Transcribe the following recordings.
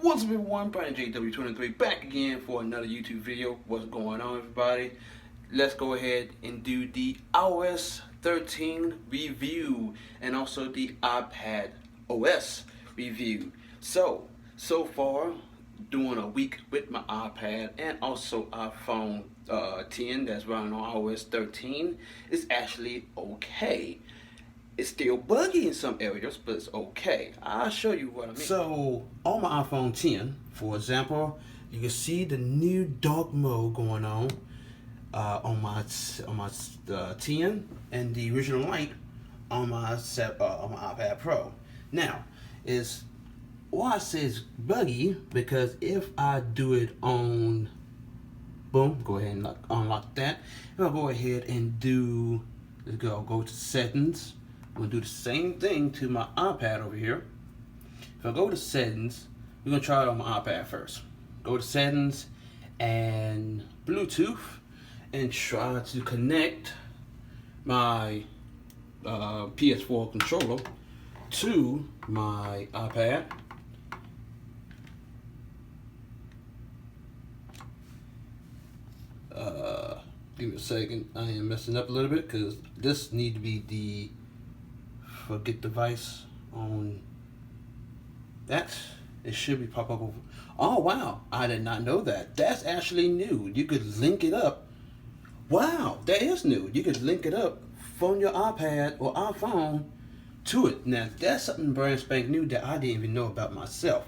What's up everyone, Brian JW23 back again for another YouTube video. What's going on everybody? Let's go ahead and do the iOS 13 review and also the iPad OS review. So far, doing a week with my iPad and also iPhone 10 that's running on iOS 13 is actually okay. It's still buggy in some areas, but it's okay. I'll show you what I mean. So, on my iPhone 10, for example, you can see the new dark mode going on my 10 and the original light on my iPad Pro. Now, why I say it's buggy because if I do it on, boom, go ahead and unlock that. If I go ahead and do, let's go to settings. I'm going to do the same thing to my iPad over here. If I go to settings, we're going to try it on my iPad first. Go to settings and Bluetooth and try to connect my PS4 controller to my iPad. Give me a second. I am messing up a little bit because this need to be the forget device on that. It should be pop up over. Oh wow, I did not know that. That's actually new. You could link it up. Wow, that is new. You could link it up from your iPad or iPhone to it. Now that's something brand spank new that I didn't even know about myself.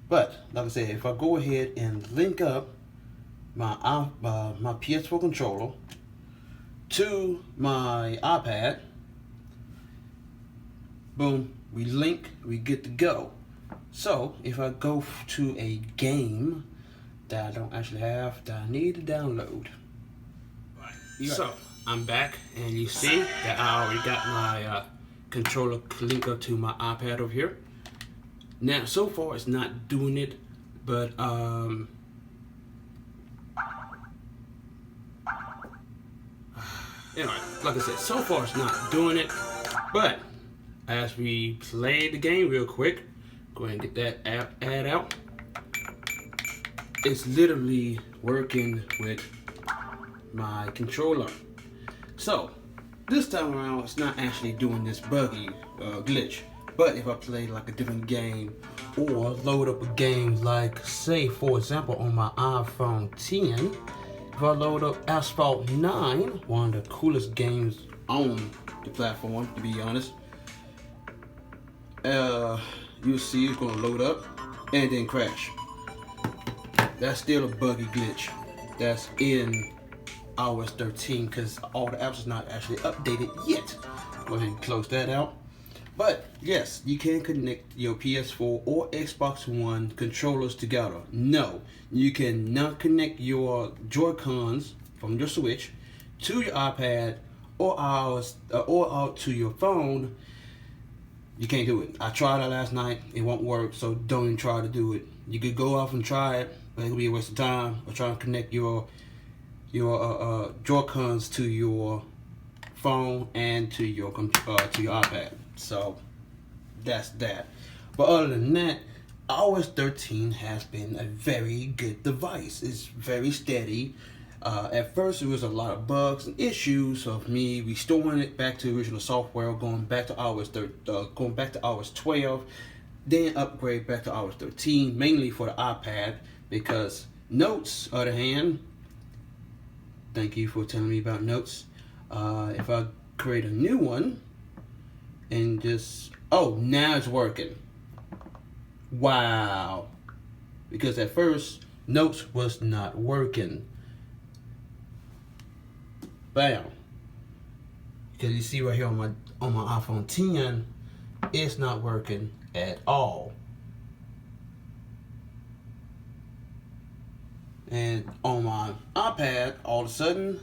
But like I said, if I go ahead and link up my PS4 controller to my iPad, boom, we link, we get to go. So if I go to a game that I don't actually have, that I need to download. So I'm back and you see that I already got my controller linked up to my iPad over here. Now so far it's not doing it, but anyway, like I said, so far it's not doing it, but as we play the game real quick, go ahead and get that ad out. It's literally working with my controller. So this time around, it's not actually doing this buggy glitch. But if I play like a different game or load up a game like, say for example, on my iPhone 10, if I load up Asphalt 9, one of the coolest games on the platform, to be honest, you'll see it's going to load up and then crash. That's still a buggy glitch that's in iOS 13 because all the apps is not actually updated yet. Go ahead and close that out. But yes, you can connect your PS4 or Xbox One controllers together. No, you cannot connect your Joy-Cons from your Switch to your iPad or out to your phone. You can't do it. I tried it last night. It won't work, so don't even try to do it. You could go off and try it, but it'll be a waste of time. Or try to connect your Joy-Cons to your phone and to your iPad. So that's that. But other than that, iOS 13 has been a very good device. It's very steady. At first, it was a lot of bugs and issues of me restoring it back to original software, going back to iOS 12, then upgrade back to iOS 13, mainly for the iPad because Notes, on the other hand, thank you for telling me about Notes. If I create a new one and just, oh, now it's working. Wow. Because at first, Notes was not working. Bam. Because you see right here on my iPhone 10, it's not working at all. And on my iPad, all of a sudden,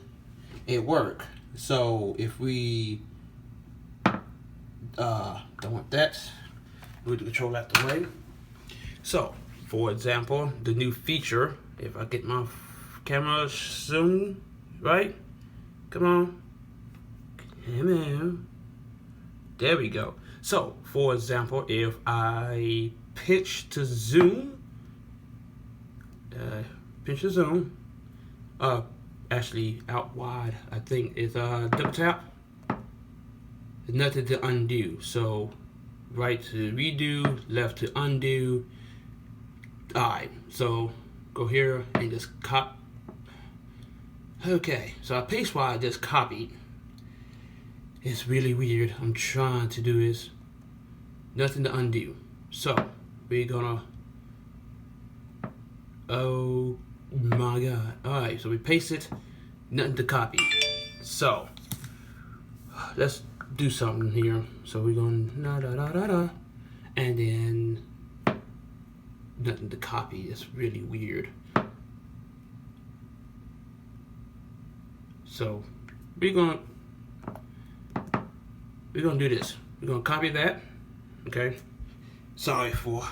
it worked. So if we don't want that, move the control out the way. So, for example, the new feature, if I get my camera zoom right, come on. There we go. So, for example, if I pitch to zoom pinch the zone. Actually out wide. I think it's double tap. There's nothing to undo. So right to redo, left to undo. Alright, so go here and just copy. Okay, so I paste what I just copied. It's really weird. I'm trying to do this. Nothing to undo. So we're gonna. Oh my god. Alright, so we paste it. Nothing to copy. So let's do something here. So we're going da da da da da, and then nothing to copy. It's really weird. So we're gonna do this. We're gonna copy that. Okay. Sorry for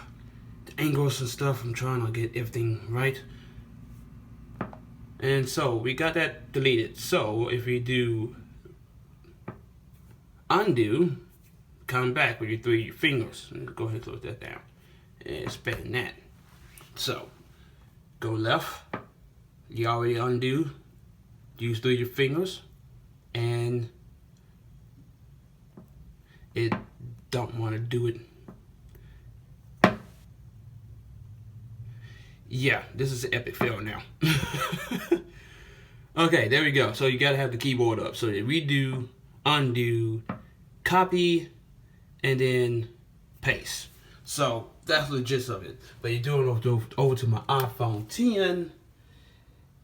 the angles and stuff. I'm trying to get everything right. And so we got that deleted. So if we do undo, come back with your 3 fingers. And go ahead and close that down. And it's better than that. So go left. You already undo. Use 3 of your fingers. And it don't want to do it. Yeah, this is an epic fail now. Okay, there we go. So you gotta have the keyboard up. So redo, undo, copy, and then paste. So that's the gist of it. But you're doing over to my iPhone 10.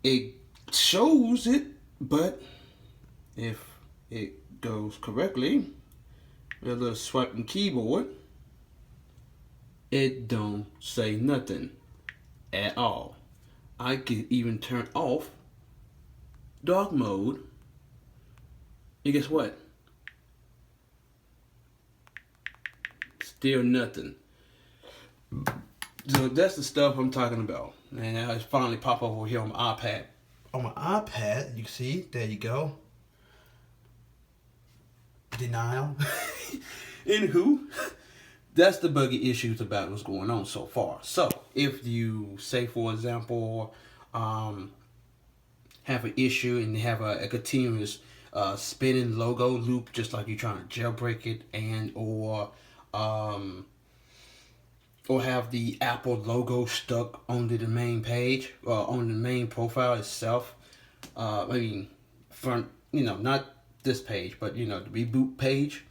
It shows it, but if it goes correctly, with a little swiping keyboard, it don't say nothing at all. I can even turn off dark mode, and guess what? Still nothing. So that's the stuff I'm talking about. And now it's finally pop over here on my iPad. On my iPad, you see, there you go. Denial. Anywho, that's the buggy issues about what's going on so far. So if you say, for example, have an issue and have a continuous spinning logo loop, just like you're trying to jailbreak it, and or have the Apple logo stuck onto the main page, on the main profile itself. I mean, front, not this page, but the reboot page,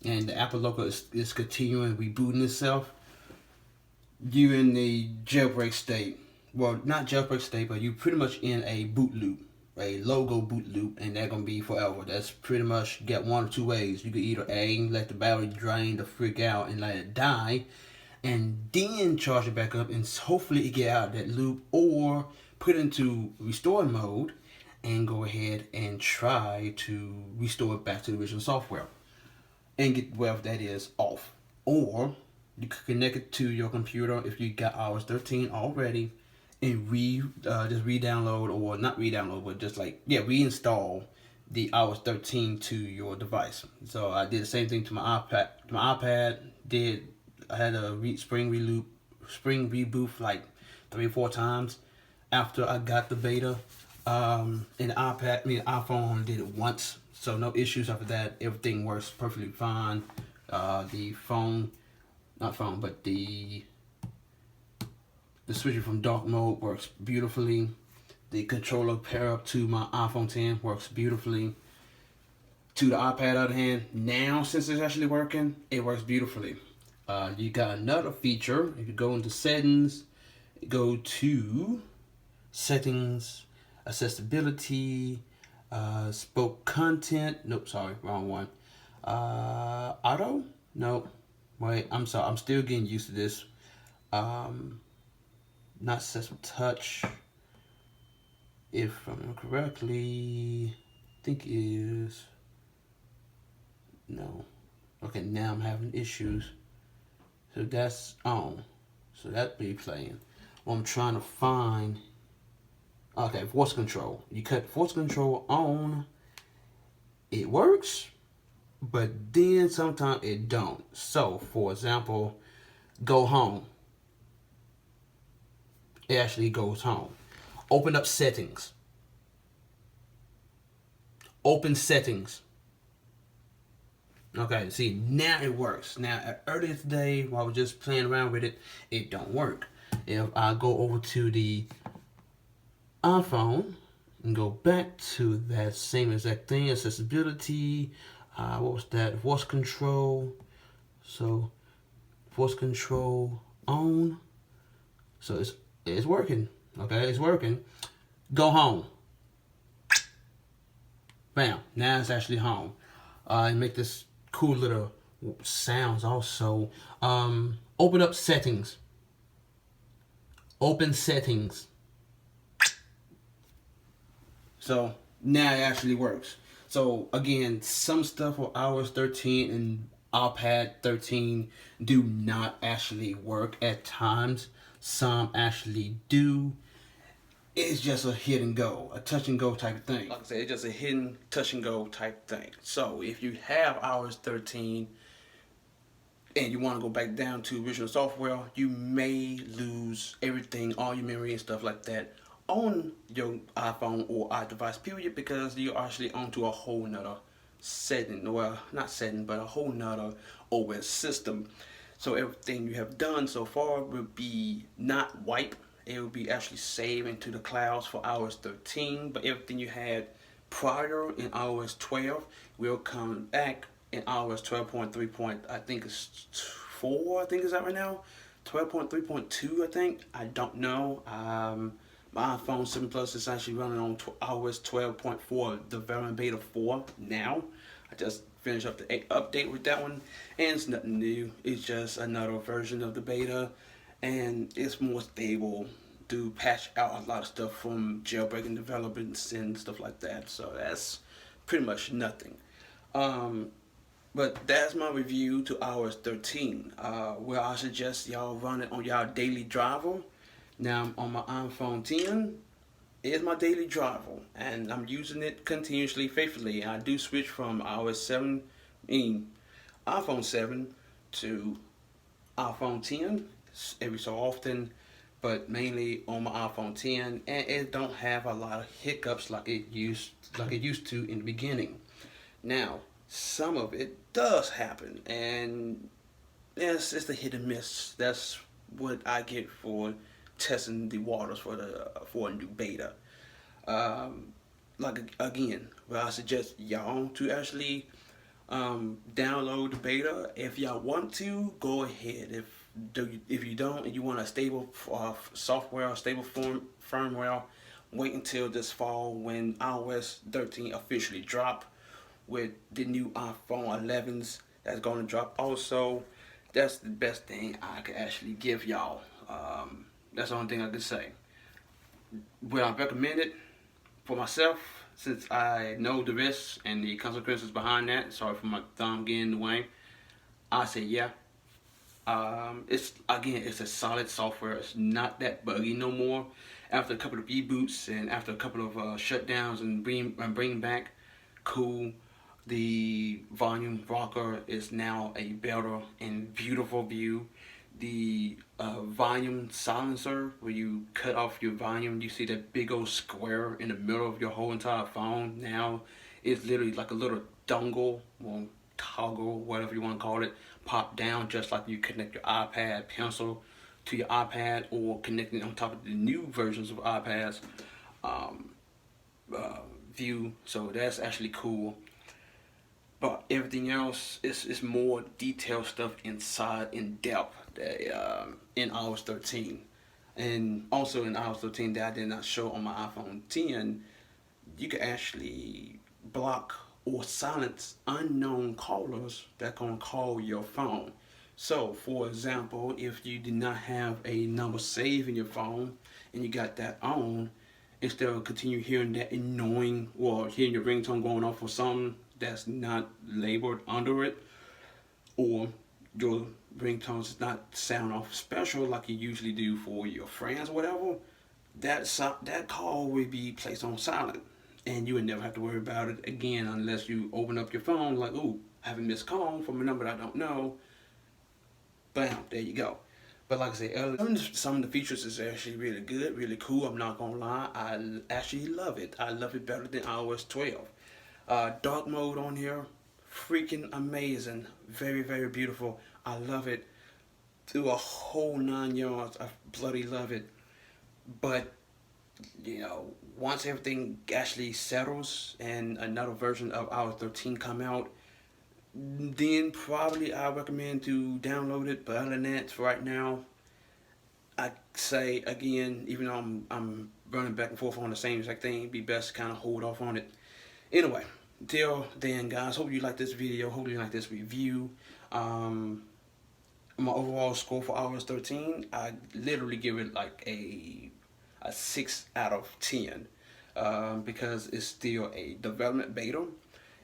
and the Apple logo is continuing rebooting itself. You in the jailbreak state. Well, not jailbreak state, but you pretty much in a boot loop, a logo boot loop, and they're gonna be forever. That's pretty much get one or two ways. You could either A, let the battery drain to freak out and let it die, and then charge it back up and hopefully it get out of that loop, or put it into restore mode and go ahead and try to restore it back to the original software and get whatever that is off. Or you could connect it to your computer if you got iOS 13 already and just re-download, or not re-download, but just reinstall the iOS 13 to your device. So I did the same thing to my iPad. I had a spring reboot like 3 or 4 times after I got the beta. And the iPhone only did it once, so no issues after that. Everything works perfectly fine. The switcher from dark mode works beautifully. The controller pair up to my iPhone 10 works beautifully. To the iPad, on the other hand, now since it's actually working, it works beautifully. You got another feature. If you go into settings, go to settings, accessibility, spoke content. Nope, sorry, wrong one. Auto? Nope. Wait, I'm sorry. I'm still getting used to this. Not accessible touch. If I remember correctly, I think it is. No. Okay, now I'm having issues. So that's on. So that be playing. Well, I'm trying to find. Okay, voice control. You cut voice control on. It works, but then sometimes it don't. So, for example, go home. it actually goes home. Open up settings. Open settings. Okay, see, now it works. Now, earlier today, while I was just playing around with it, it don't work. If I go over to the iPhone and go back to that same exact thing, accessibility, what was that? Voice control. So, voice control on. So it's working. Okay, it's working. Go home. Bam. Now it's actually home. And make this cool little sounds also. Open up settings. Open settings. So now it actually works. So again, some stuff for iOS 13 and iPad 13 do not actually work at times. Some actually do. It's just a hit and go, a touch and go type of thing. Like I said, it's just a hidden touch and go type thing. So if you have iOS 13 and you want to go back down to original software, you may lose everything, all your memory and stuff like that on your iPhone or iDevice period, because you're actually onto a whole nother setting, well, not setting, but a whole nother OS system. So everything you have done so far will be not wiped. It will be actually saved into the clouds for iOS 13, but everything you had prior in iOS 12 will come back in iOS 12.3. I think it's 4. I think is that right now. 12.3.2. I think. I don't know. My iPhone 7 Plus is actually running on iOS 12.4, the variant beta 4 now. I just finished up the update with that one, and it's nothing new. It's just another version of the beta, and it's more stable to patch out a lot of stuff from jailbreaking developments and stuff like that. So that's pretty much nothing. But that's my review to iOS 13. Where I suggest y'all run it on y'all daily driver. Now on my iPhone 10, it's my daily driver, and I'm using it continuously, faithfully. I do switch from iOS 7, iPhone 7 to iPhone 10 every so often, but mainly on my iPhone 10, and it don't have a lot of hiccups like it used to in the beginning. Now, some of it does happen, and it's the hit and miss. That's what I get for testing the waters for a new beta. Like again, well, I suggest y'all to actually download the beta if y'all want to. Go ahead. If you don't and you want a stable software, a stable firmware, wait until this fall when iOS 13 officially drop with the new iPhone 11s that's going to drop also. That's the best thing I could actually give y'all. That's the only thing I could say. Would I recommend it for myself, since I know the risks and the consequences behind that? Sorry for my thumb getting in the way. I say yeah. It's a solid software. It's not that buggy no more. After a couple of reboots and after a couple of shutdowns and bringing back, cool. The volume rocker is now a better and beautiful view. The volume silencer, where you cut off your volume, you see that big old square in the middle of your whole entire phone. Now it's literally like a little dongle, or toggle, whatever you want to call it, pop down, just like you connect your iPad pencil to your iPad, or connecting on top of the new versions of iPads view. So that's actually cool. But everything else is more detailed stuff inside, in depth, in iOS 13. And also in iOS 13 that I did not show on my iPhone 10, you can actually block or silence unknown callers that gonna call your phone. So, for example, if you did not have a number saved in your phone and you got that on, instead of continue hearing that annoying, or hearing your ringtone going off for something that's not labeled under it, or your ringtones does not sound off special like you usually do for your friends or whatever, that call will be placed on silent, and you would never have to worry about it again unless you open up your phone like, ooh, I have a missed call from a number that I don't know. Bam, there you go. But like I said earlier, some of the features is actually really good, really cool. I'm not gonna lie, I actually love it. I love it better than iOS 12. Dark mode on here, freaking amazing, very very beautiful. I love it through a whole 9 yards. I bloody love it. But you know, once everything actually settles and another version of iOS 13 come out, then probably I recommend to download it. But other than that, for right now, I say again, even though I'm running back and forth on the same exact thing, it'd be best to kind of hold off on it. Anyway, till then, guys, hope you like this video. Hope you like this review. My overall score for iOS 13, I literally give it like a 6 out of 10, because it's still a development beta.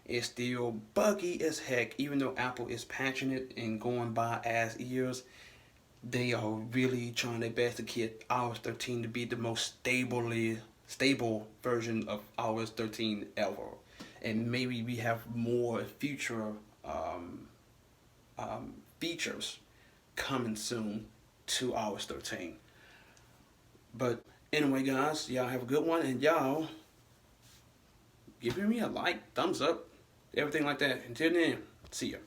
It's still buggy as heck, even though Apple is patching it and going by as is. They are really trying their best to get iOS 13 to be the most stable version of iOS 13 ever. And maybe we have more future features coming soon to iOS 13. But anyway, guys, y'all have a good one, and y'all give me a like, thumbs up, everything like that. Until then, see ya.